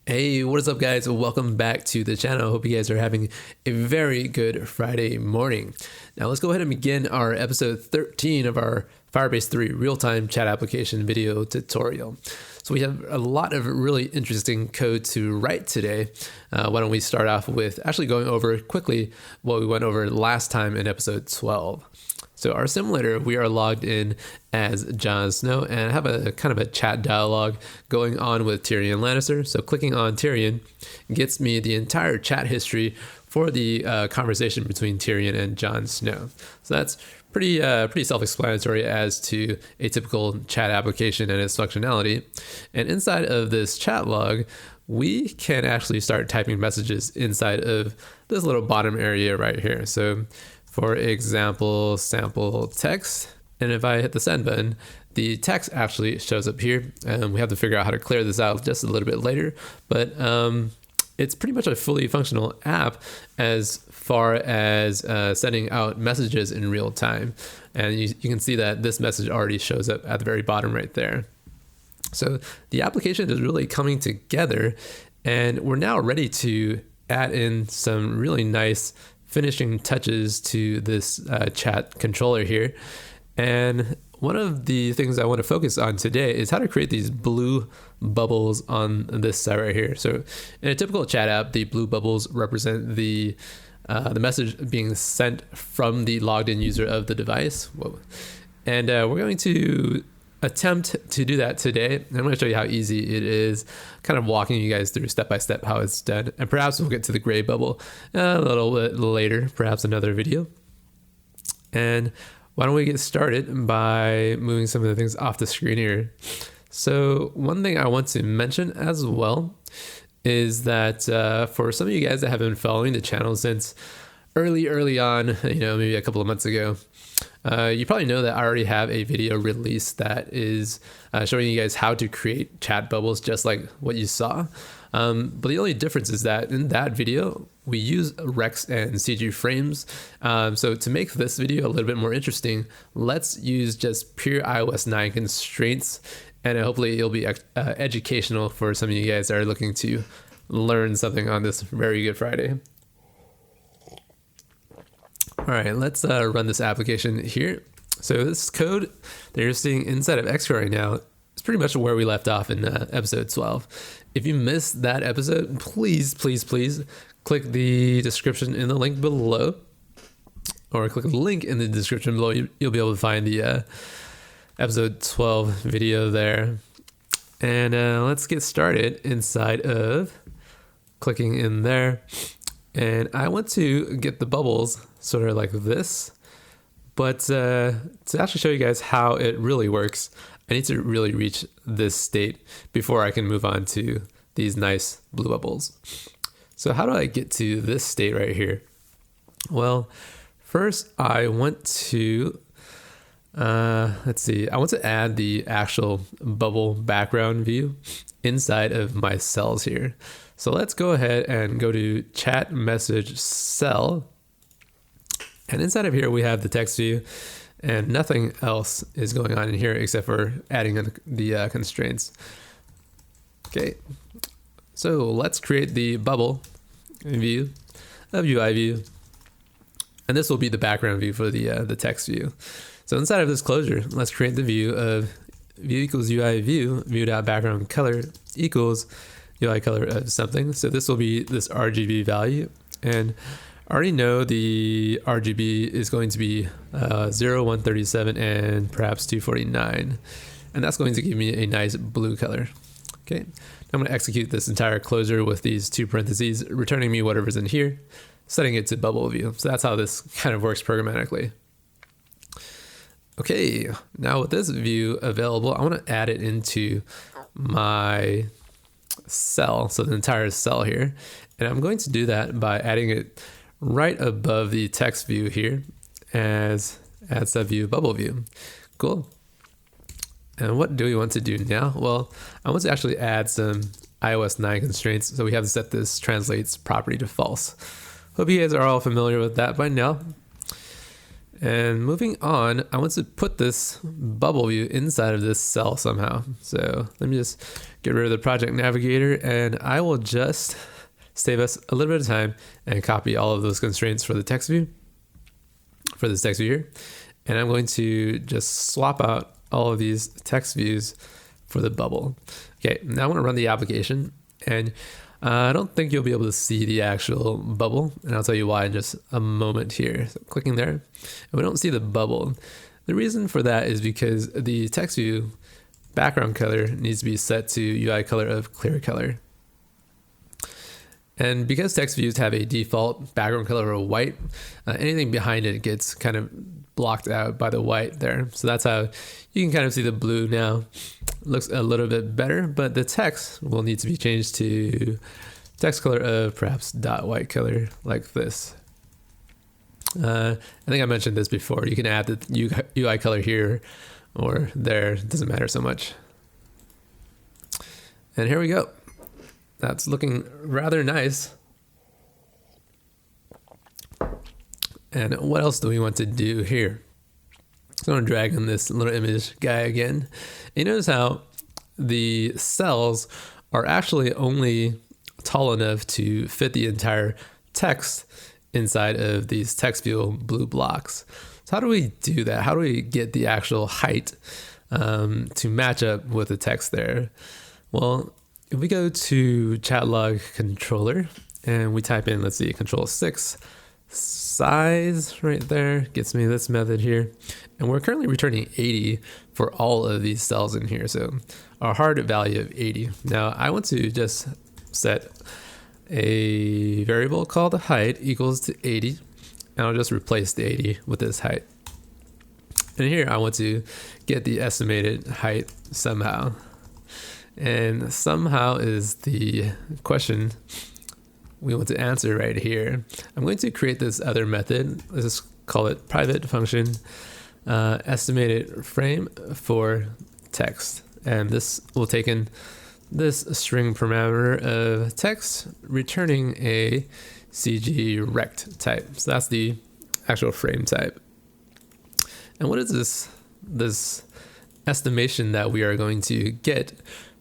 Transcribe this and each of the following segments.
Hey, what is up, guys? Welcome back to the channel. Hope you guys are having a very good Friday morning. Now let's go ahead and begin our episode 13 of our Firebase 3 real-time chat application video tutorial. So we have a lot of really interesting code to write today. Why don't we start off with actually going over quickly what we went over last time in episode 12. So our simulator, we are logged in as Jon Snow and have a kind of a chat dialogue going on with Tyrion Lannister. So clicking on Tyrion gets me the entire chat history for the conversation between Tyrion and Jon Snow. So that's pretty self-explanatory as to a typical chat application and its functionality. And inside of this chat log, we can actually start typing messages inside of this little bottom area right here. So for example, sample text, and if I hit the send button, the text actually shows up here, and we have to figure out how to clear this out just a little bit later, but it's pretty much a fully functional app as far as sending out messages in real time. And you can see that this message already shows up at the very bottom right there. So the application is really coming together, and we're now ready to add in some really nice finishing touches to this chat controller here. And one of the things I want to focus on today is how to create these blue bubbles on this side right here. So in a typical chat app, the blue bubbles represent the message being sent from the logged in user of the device. Whoa. And we're going to attempt to do that today. I'm going to show you how easy it is, kind of walking you guys through step by step how it's done. And perhaps we'll get to the gray bubble a little bit later, perhaps another video. And why don't we get started by moving some of the things off the screen here. So one thing I want to mention as well is that for some of you guys that have been following the channel since early on, maybe a couple of months ago, you probably know that I already have a video released that is showing you guys how to create chat bubbles just like what you saw. But the only difference is that in that video, we use Rex and CG frames. So to make this video a little bit more interesting, let's use just pure iOS 9 constraints. And hopefully it'll be educational for some of you guys that are looking to learn something on this very good Friday. All right, let's run this application here. So this code that you're seeing inside of Xcode right now is pretty much where we left off in episode 12. If you missed that episode, please click the description in the link below, or click the link in the description below. You'll be able to find the episode 12 video there. And let's get started inside of clicking in there. And I want to get the bubbles sort of like this, but to actually show you guys how it really works, I need to really reach this state before I can move on to these nice blue bubbles. So how do I get to this state right here? Well, first I want to, I want to add the actual bubble background view inside of my cells here. So let's go ahead and go to chat message cell. And inside of here, we have the text view, and nothing else is going on in here except for adding in the constraints. Okay, so let's create the bubble view of UI view. And this will be the background view for the text view. So inside of this closure, let's create the view of view equals UI view.background color equals UI color of something. So this will be this RGB value, and I already know the RGB is going to be 0, 137, and perhaps 249, and that's going to give me a nice blue color. Okay, now I'm going to execute this entire closure with these two parentheses, returning me whatever's in here, setting it to bubble view. So that's how this kind of works programmatically. Okay, now with this view available, I want to add it into my cell, so the entire cell here, and I'm going to do that by adding it right above the text view here as add subview bubble view. Cool. And what do we want to do now? Well, I want to actually add some iOS 9 constraints, so we have to set this translates property to false. Hope you guys are all familiar with that by now. And moving on, I want to put this bubble view inside of this cell somehow. So let me just get rid of the project navigator, and I will just save us a little bit of time and copy all of those constraints for the text view, for this text view here. And I'm going to just swap out all of these text views for the bubble. Okay, now I want to run the application, and I don't think you'll be able to see the actual bubble, and I'll tell you why in just a moment here. So clicking there, and we don't see the bubble. The reason for that is because the text view background color needs to be set to UI color of clear color. And because text views have a default background color of white, anything behind it gets kind of blocked out by the white there. So that's how you can kind of see the blue now. Looks a little bit better, but the text will need to be changed to text color of perhaps dot white color like this. I think I mentioned this before. You can add the UI color here or there. It doesn't matter so much. And here we go. That's looking rather nice. And what else do we want to do here? So I'm going to drag in this little image guy again. You notice how the cells are actually only tall enough to fit the entire text inside of these text view blue blocks. So how do we do that? How do we get the actual height to match up with the text there? Well, if we go to chat log controller and we type in, let's see, control 6 size right there, gets me this method here. And we're currently returning 80 for all of these cells in here. So our hard value of 80. Now I want to just set a variable called height equals to 80. And I'll just replace the 80 with this height. And here I want to get the estimated height somehow. And somehow is the question we want to answer right here. I'm going to create this other method. Let's just call it private function estimated frame for text. And this will take in this string parameter of text returning a CG rect type. So that's the actual frame type. And what is this estimation that we are going to get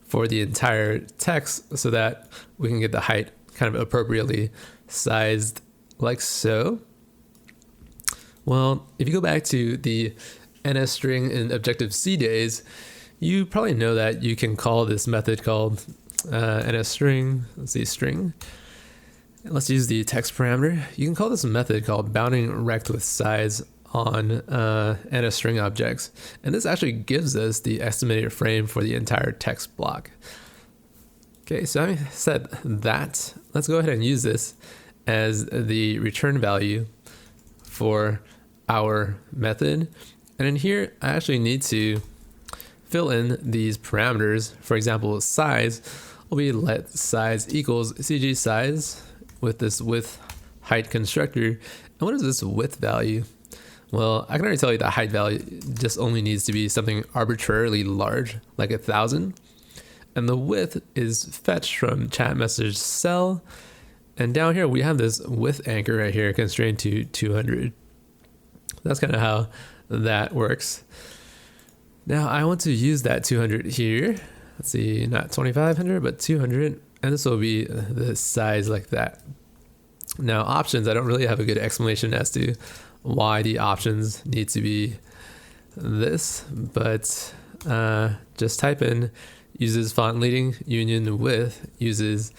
for the entire text so that we can get the height kind of appropriately sized like so? Well, if you go back to the NS string in Objective-C days, you probably know that you can call this method called NS string. Let's see, string. Let's use the text parameter. You can call this a method called bounding rect with size on NS string objects. And this actually gives us the estimated frame for the entire text block. Okay, so having said that, let's go ahead and use this as the return value for our method. And in here, I actually need to fill in these parameters. For example, size will be let size equals CG size with this width height constructor. And what is this width value? Well, I can already tell you that height value just only needs to be something arbitrarily large, like 1,000. And the width is fetched from chat message cell. And down here, we have this width anchor right here constrained to 200. That's kind of how that works. Now I want to use that 200 here. Let's see, not 2,500, but 200. And this will be the size like that. Now options, I don't really have a good explanation as to why the options need to be this, but just type in uses font leading union with uses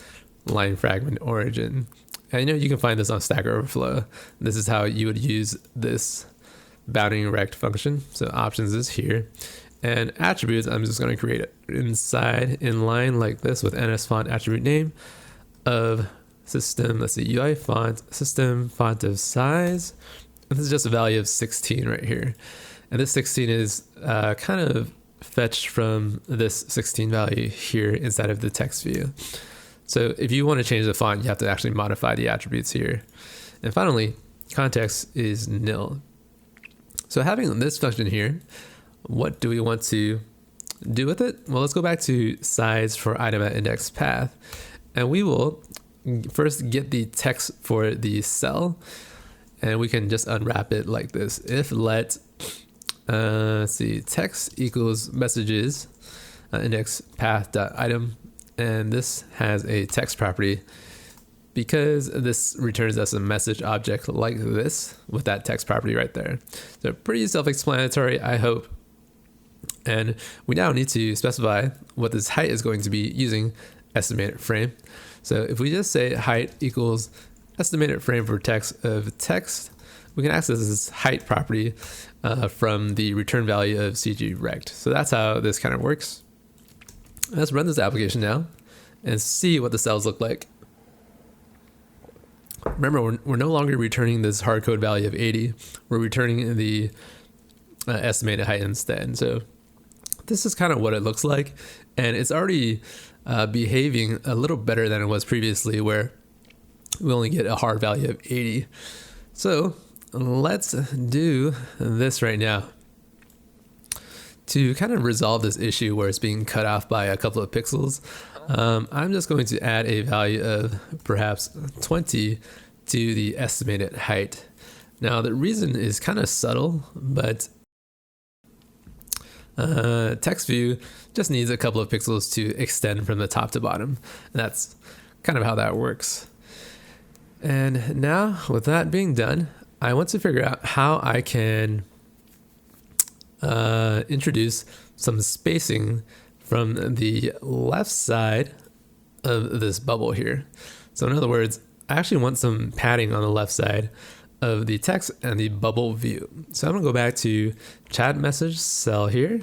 line fragment origin. And you can find this on Stack Overflow. This is how you would use this bounding rect function. So options is here. And attributes, I'm just going to create it inside inline like this with NS font attribute name of system. Let's see, UI font, system font of size. And this is just a value of 16 right here. And this 16 is kind of fetched from this 16 value here inside of the text view. So if you want to change the font, you have to actually modify the attributes here. And finally, context is nil. So having this function here, what do we want to do with it? Well, let's go back to size for item at index path. And we will first get the text for the cell. And we can just unwrap it like this. If let, let's see, text equals messages, index path.item, and this has a text property because this returns us a message object like this with that text property right there. So pretty self-explanatory, I hope. And we now need to specify what this height is going to be using estimated frame. So if we just say height equals estimated frame for text of text, we can access this height property from the return value of cgrect. So that's how this kind of works. Let's run this application now and see what the cells look like. Remember, we're no longer returning this hard code value of 80. We're returning the estimated height instead. So this is kind of what it looks like. And it's already behaving a little better than it was previously, where we only get a hard value of 80. So let's do this right now to kind of resolve this issue where it's being cut off by a couple of pixels. I'm just going to add a value of perhaps 20 to the estimated height. Now the reason is kind of subtle, but text view just needs a couple of pixels to extend from the top to bottom. And that's kind of how that works. And now with that being done, I want to figure out how I can introduce some spacing from the left side of this bubble here. So in other words, I actually want some padding on the left side of the text and the bubble view. So I'm gonna go back to chat message cell here.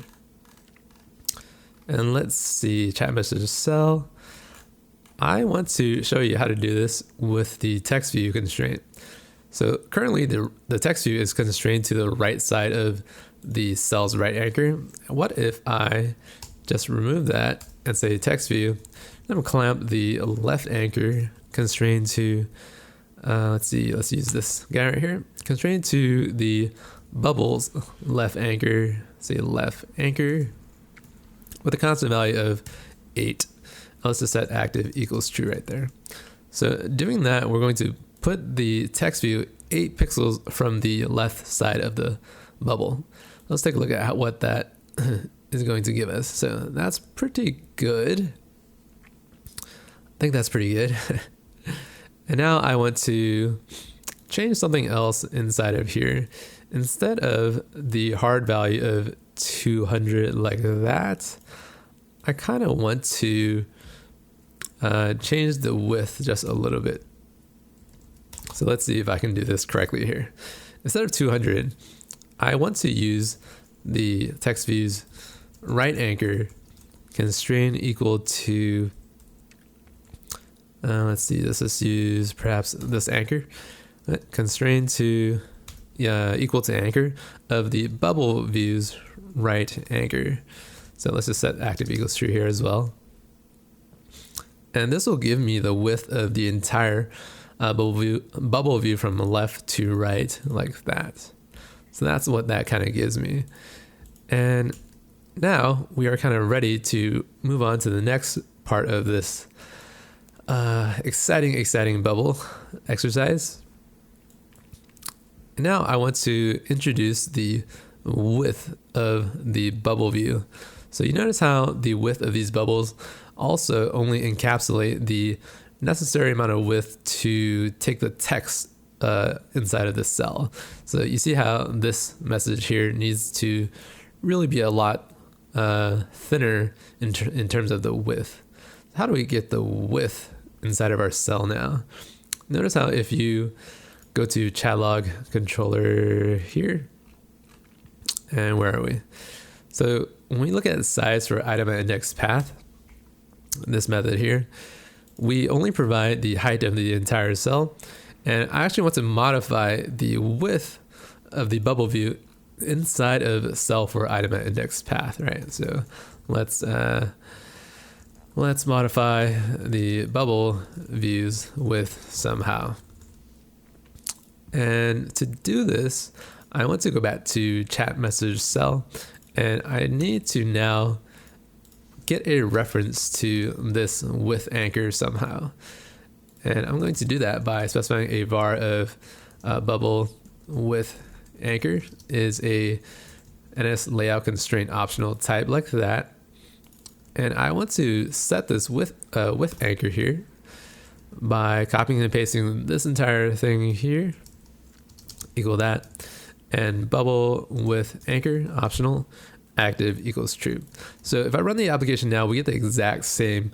And let's see, chat message cell. I want to show you how to do this with the text view constraint. So currently the text view is constrained to the right side of the cell's right anchor. What if I just remove that and say text view, then clamp the left anchor constrained to, let's use this guy right here, constrained to the bubbles left anchor, say left anchor with a constant value of 8. Let's just set active equals true right there. So doing that, we're going to put the text view 8 pixels from the left side of the bubble. Let's take a look at what that is going to give us. So that's pretty good. I think that's pretty good. And now I want to change something else inside of here. Instead of the hard value of 200 like that, I kind of want to change the width just a little bit. So let's see if I can do this correctly here. Instead of 200, I want to use the text view's right anchor constraint equal to, let's see, let's use perhaps this anchor, constraint to equal to anchor of the bubble view's right anchor. So let's just set active equals true here as well. And this will give me the width of the entire bubble view from left to right like that. So that's what that kind of gives me. And now we are kind of ready to move on to the next part of this exciting bubble exercise. And now I want to introduce the width of the bubble view. So you notice how the width of these bubbles also only encapsulate the necessary amount of width to take the text inside of this cell. So you see how this message here needs to really be a lot thinner in terms of the width. How do we get the width inside of our cell now? Notice how if you go to chat log controller here, and where are we? So when we look at size for item at index path, this method here, we only provide the height of the entire cell. And I actually want to modify the width of the bubble view inside of cell for item at index path, right? So let's modify the bubble views width somehow. And to do this, I want to go back to chat message cell, and I need to now get a reference to this width anchor somehow. And I'm going to do that by specifying a var of bubble with anchor is a NS layout constraint optional type like that. And I want to set this with anchor here by copying and pasting this entire thing here, equal that, and bubble with anchor optional active equals true. So if I run the application now, we get the exact same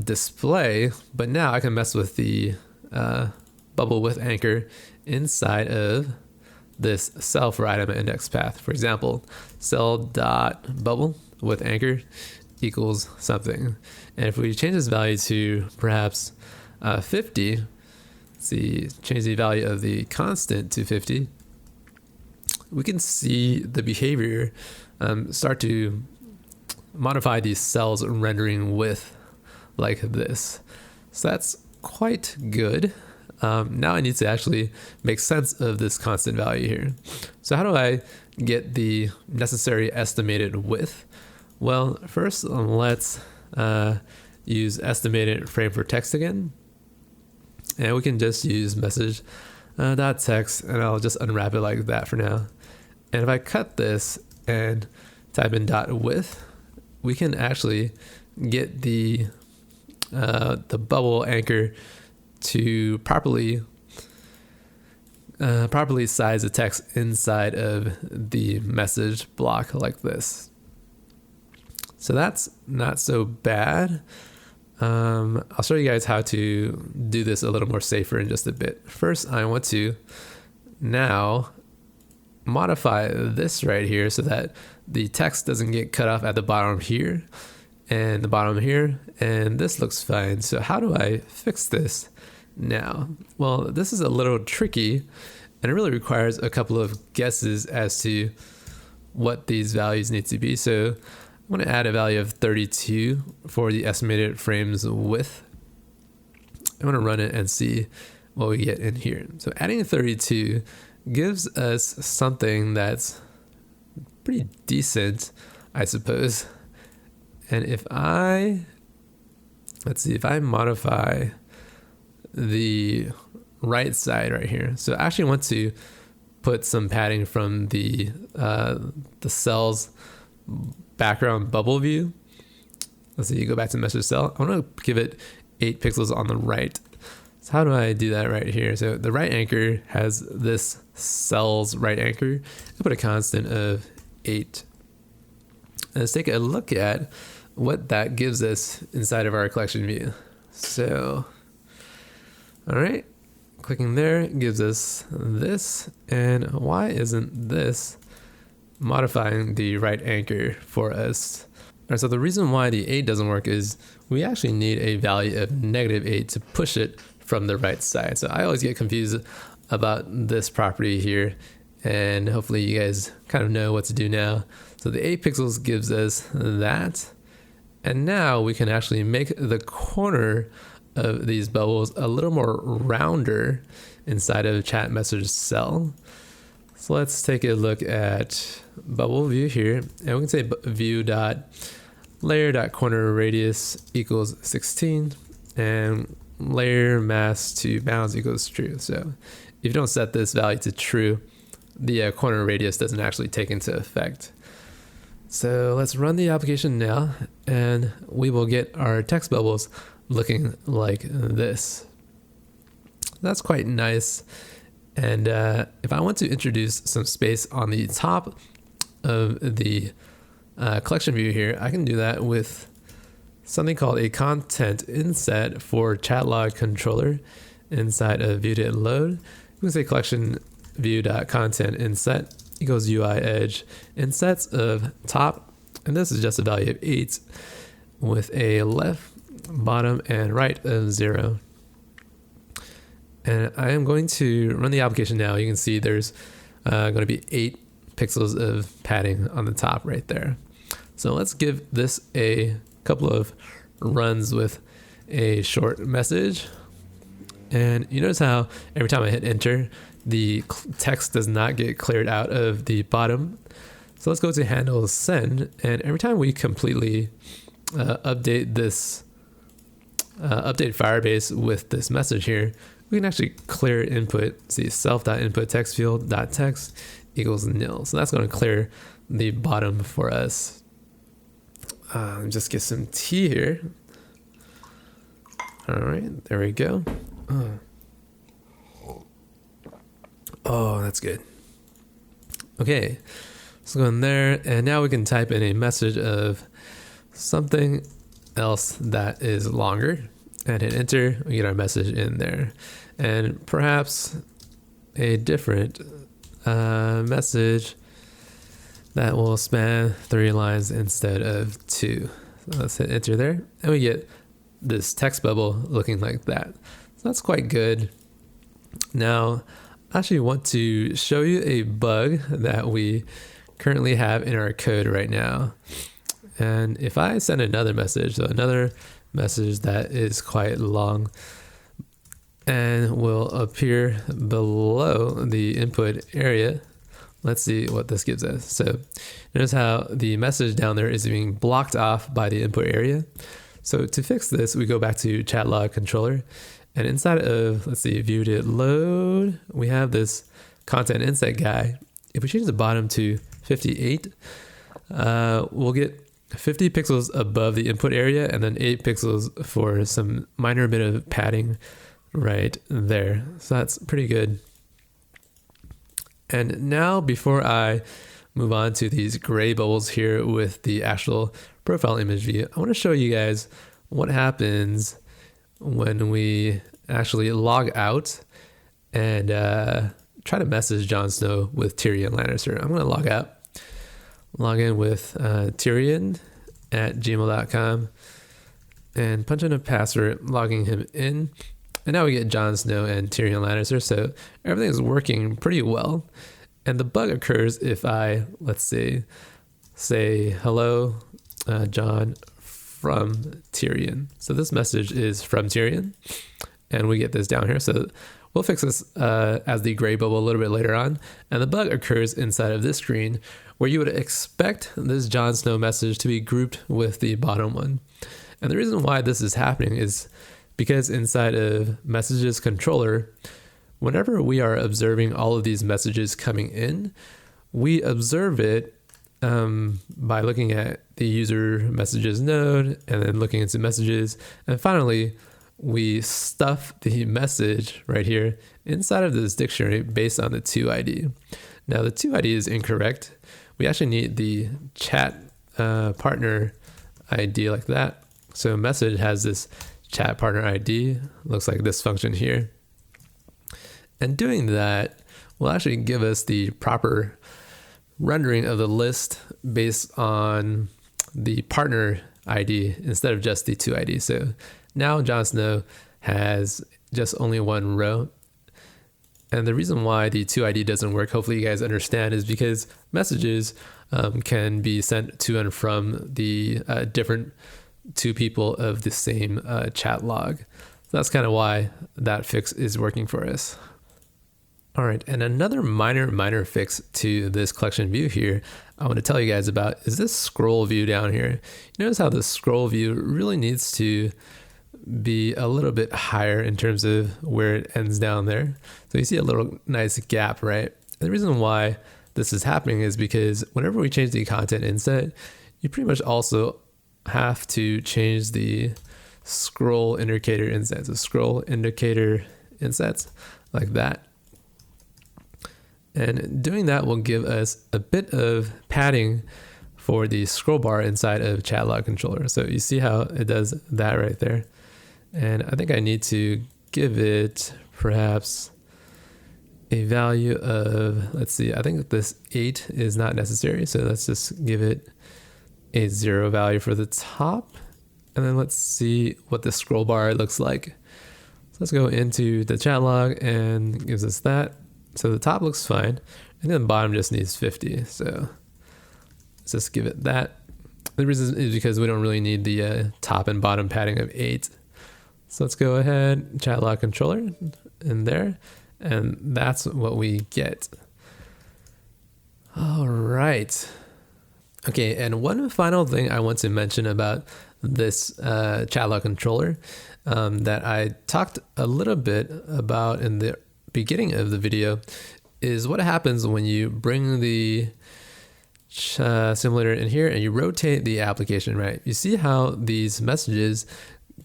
display, but now I can mess with the bubble with anchor inside of this cell for item index path. For example, cell dot bubble with anchor equals something. And if we change this value to perhaps 50, let's see, change the value of the constant to 50, we can see the behavior start to modify these cells rendering width like this. So that's quite good. Now I need to actually make sense of this constant value here. So how do I get the necessary estimated width? Well, first let's use estimated frame for text again. And we can just use message dot text, and I'll just unwrap it like that for now. And if I cut this and type in dot width, we can actually get the bubble anchor to properly size the text inside of the message block like this. So that's not so bad. I'll show you guys how to do this a little more safer in just a bit. First, I want to now modify this right here so that the text doesn't get cut off at the bottom here and the bottom here, and this looks fine. So how do I fix this now? Well, this is a little tricky, and it really requires a couple of guesses as to what these values need to be. So I'm going to add a value of 32 for the estimated frames width. I'm going to run it and see what we get in here. So adding 32 gives us something that's pretty decent, I suppose. And if I, let's see, if I modify the right side right here, so I actually want to put some padding from the cell's background bubble view. Let's see, you go back to message cell. I want to give it 8 pixels on the right. So how do I do that right here? So the right anchor has this cell's right anchor. I put a constant of 8. And let's take a look at what that gives us inside of our collection view. So, all right, clicking there gives us this. And why isn't this modifying the right anchor for us? All right, so the reason why the 8 doesn't work is we actually need a value of -8 to push it from the right side. So I always get confused about this property here, and hopefully you guys kind of know what to do now. So the 8 pixels gives us that. And now we can actually make the corner of these bubbles a little more rounder inside of chat message cell. So let's take a look at bubble view here, and we can say view dot layer dot corner radius equals 16, and layer mask to bounds equals true. So if you don't set this value to true, the corner radius doesn't actually take into effect. So let's run the application now, and we will get our text bubbles looking like this. That's quite nice. And if I want to introduce some space on the top of the collection view here, I can do that with something called a content inset for chat log controller inside of view.load. We can say collection view.content inset equals UI edge insets of top, and this is just a value of 8 with a left, bottom, and right of 0. And I am going to run the application now. You can see there's going to be 8 pixels of padding on the top right there. So let's give this a couple of runs with a short message. And you notice how every time I hit enter, the text does not get cleared out of the bottom. So let's go to handle send, and every time we completely update Firebase with this message here, we can actually clear input. See, self.input text field dot text equals nil. So that's going to clear the bottom for us. Just get some tea here. All right, there we go. Oh, that's good. Okay, let's go in there, and now we can type in a message of something else that is longer, and hit enter. We get our message in there, and perhaps a different message that will span 3 lines instead of 2. So let's hit enter there, and we get this text bubble looking like that. So that's quite good. Now, I actually want to show you a bug that we currently have in our code right now. And if I send another message, so another message that is quite long and will appear below the input area, let's see what this gives us. So notice how the message down there is being blocked off by the input area. So to fix this, we go back to chat log controller, and inside of, let's see, view to load, we have this content inset guy. If we change the bottom to 58, we'll get 50 pixels above the input area and then 8 pixels for some minor bit of padding right there. So that's pretty good. And now, before I move on to these gray bubbles here with the actual profile image view, I want to show you guys what happens when we actually log out and try to message Jon Snow with Tyrion Lannister. I'm going to log out, log in with Tyrion@gmail.com, and punch in a password, logging him in. And now we get Jon Snow and Tyrion Lannister, so everything is working pretty well. And the bug occurs if I, let's say hello, Jon from Tyrion. So this message is from Tyrion, and we get this down here. So we'll fix this as the gray bubble a little bit later on. And the bug occurs inside of this screen, where you would expect this Jon Snow message to be grouped with the bottom one. And the reason why this is happening is because inside of messages controller, whenever we are observing all of these messages coming in, we observe it by looking at the user messages node and then looking into messages. And finally, we stuff the message right here inside of this dictionary based on the toID. Now the toID is incorrect. We actually need the chat partner ID like that. So message has this chat partner ID, looks like this function here. And doing that will actually give us the proper rendering of the list based on the partner ID instead of just the toID. So now Jon Snow has just only one row. And the reason why the toID doesn't work, hopefully you guys understand, is because messages can be sent to and from the different two people of the same chat log. So that's kind of why that fix is working for us. All right, and another minor fix to this collection view here I want to tell you guys about is this scroll view down here. You notice how the scroll view really needs to be a little bit higher in terms of where it ends down there. So you see a little nice gap, right? And the reason why this is happening is because whenever we change the content inset, you pretty much also have to change the scroll indicator insets. So scroll indicator insets like that. And doing that will give us a bit of padding for the scroll bar inside of chat log controller. So you see how it does that right there. And I think I need to give it perhaps a value of, let's see, I think this 8 is not necessary. So let's just give it a 0 value for the top. And then let's see what the scroll bar looks like. So let's go into the chat log and it gives us that. So the top looks fine, and then the bottom just needs 50. So let's just give it that. The reason is because we don't really need the top and bottom padding of 8. So let's go ahead, chat log controller in there, and that's what we get. All right. Okay, and one final thing I want to mention about this chat log controller that I talked a little bit about in the beginning of the video is what happens when you bring the simulator in here and you rotate the application, right? You see how these messages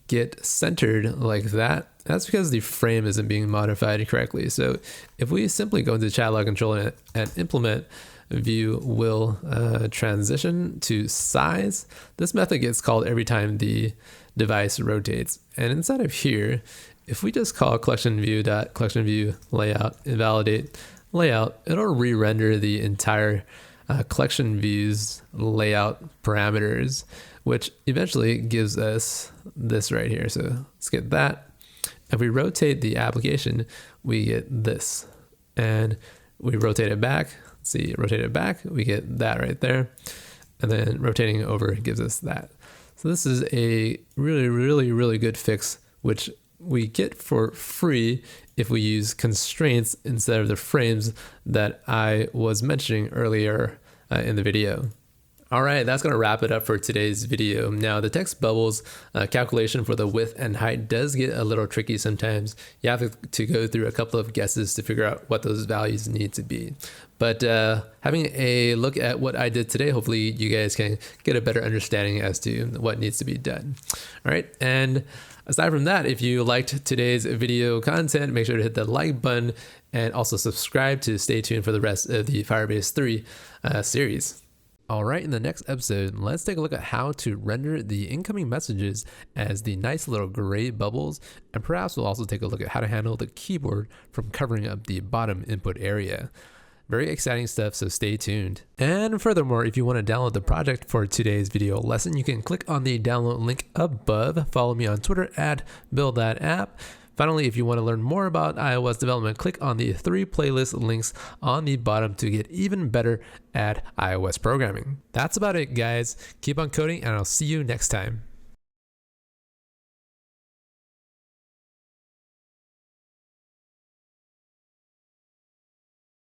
get centered like that? That's because the frame isn't being modified correctly. So if we simply go into chat log controller and implement view will transition to size, this method gets called every time the device rotates. And inside of here, if we just call collection view layout, invalidate layout, it'll re-render the entire collection views layout parameters, which eventually gives us this right here. So let's get that. If we rotate the application, we get this, and we rotate it back. Let's see, rotate it back, we get that right there. And then rotating over gives us that. So this is a really good fix, which we get for free if we use constraints instead of the frames that I was mentioning earlier in the video. All right, that's going to wrap it up for today's video. Now, the text bubbles calculation for the width and height does get a little tricky sometimes. You have to go through a couple of guesses to figure out what those values need to be. But having a look at what I did today, hopefully you guys can get a better understanding as to what needs to be done. All right, and aside from that, if you liked today's video content, make sure to hit the like button and also subscribe to stay tuned for the rest of the Firebase 3 series. All right, in the next episode, let's take a look at how to render the incoming messages as the nice little gray bubbles, and perhaps we'll also take a look at how to handle the keyboard from covering up the bottom input area. Very exciting stuff, so stay tuned. And furthermore, if you want to download the project for today's video lesson, you can click on the download link above. Follow me on Twitter at Build App. Finally, if you want to learn more about iOS development, click on the 3 playlist links on the bottom to get even better at iOS programming. That's about it, guys. Keep on coding, and I'll see you next time.